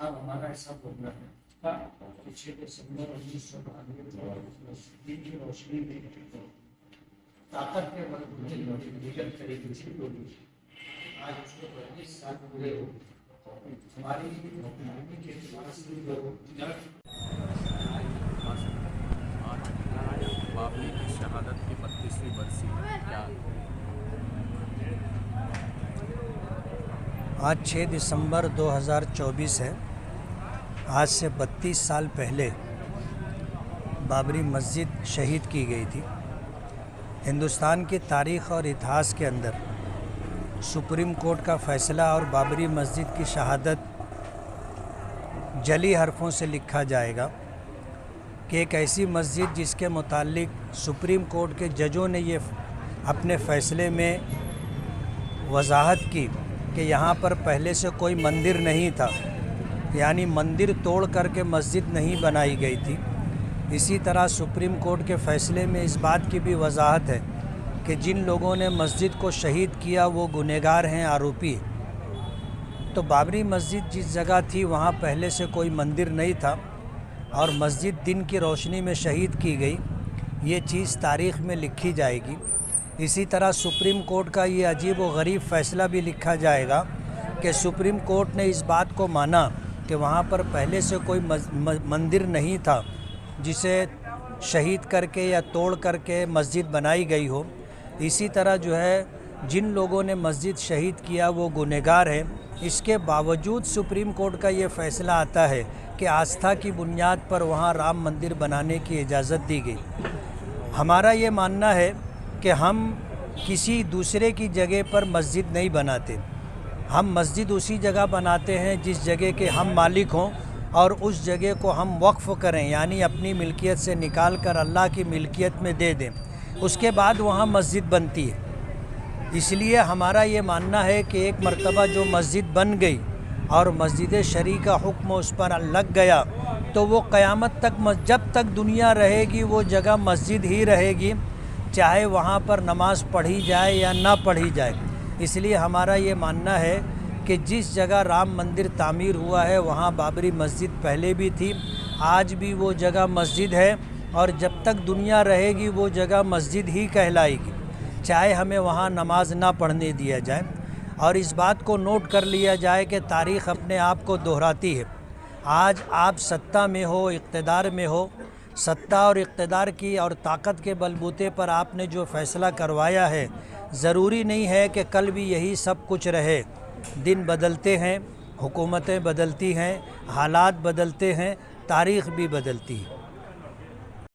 अब हमारा ऐसा प्रोग्राम है कि 6 दिसंबर 1992 दिन की रोशनी में ताकत के बलबूते लीडर तरीके से बोली। आज उसको 25 साल पूरे हो हमारी हुक्मरानी के बाबरी की शहादत की 32वीं बरसी क्या? आज 6 दिसंबर 2024 है। आज से 32 साल पहले बाबरी मस्जिद शहीद की गई थी। हिंदुस्तान की तारीख़ और इतिहास के अंदर सुप्रीम कोर्ट का फ़ैसला और बाबरी मस्जिद की शहादत जली हरफों से लिखा जाएगा कि एक ऐसी मस्जिद जिसके मुताल्लिक सुप्रीम कोर्ट के जजों ने ये अपने फ़ैसले में वजाहत की कि यहाँ पर पहले से कोई मंदिर नहीं था, यानी मंदिर तोड़ करके मस्जिद नहीं बनाई गई थी। इसी तरह सुप्रीम कोर्ट के फ़ैसले में इस बात की भी वजाहत है कि जिन लोगों ने मस्जिद को शहीद किया वो गुनहगार हैं, आरोपी हैं। तो बाबरी मस्जिद जिस जगह थी वहाँ पहले से कोई मंदिर नहीं था और मस्जिद दिन की रोशनी में शहीद की गई, ये चीज़ तारीख़ में लिखी जाएगी। इसी तरह सुप्रीम कोर्ट का ये अजीब व गरीब फ़ैसला भी लिखा जाएगा कि सुप्रीम कोर्ट ने इस बात को माना कि वहाँ पर पहले से कोई मंदिर नहीं था जिसे शहीद करके या तोड़ करके मस्जिद बनाई गई हो। इसी तरह जो है जिन लोगों ने मस्जिद शहीद किया वो गुनहगार हैं। इसके बावजूद सुप्रीम कोर्ट का ये फ़ैसला आता है कि आस्था की बुनियाद पर वहाँ राम मंदिर बनाने की इजाज़त दी गई। हमारा ये मानना है कि हम किसी दूसरे की जगह पर मस्जिद नहीं बनाते। हम मस्जिद उसी जगह बनाते हैं जिस जगह के हम मालिक हों और उस जगह को हम वक्फ़ करें, यानी अपनी मिल्कियत से निकाल कर अल्लाह की मिल्कियत में दे दें। उसके बाद वहाँ मस्जिद बनती है। इसलिए हमारा ये मानना है कि एक मर्तबा जो मस्जिद बन गई और मस्जिद शरी का हुक्म उस पर लग गया तो वो क़यामत तक जब तक दुनिया रहेगी वो जगह मस्जिद ही रहेगी, चाहे वहाँ पर नमाज़ पढ़ी जाए या ना पढ़ी जाए। इसलिए हमारा ये मानना है कि जिस जगह राम मंदिर तामीर हुआ है वहाँ बाबरी मस्जिद पहले भी थी, आज भी वो जगह मस्जिद है और जब तक दुनिया रहेगी वो जगह मस्जिद ही कहलाएगी, चाहे हमें वहाँ नमाज ना पढ़ने दिया जाए। और इस बात को नोट कर लिया जाए कि तारीख़ अपने आप को दोहराती है। आज आप सत्ता में हो, इक़्तिदार में हो, सत्ता और इक़्तिदार की और ताकत के बलबूते पर आपने जो फ़ैसला करवाया है, ज़रूरी नहीं है कि कल भी यही सब कुछ रहे। दिन बदलते हैं, हुकूमतें बदलती हैं, हालात बदलते हैं, तारीख़ भी बदलती है।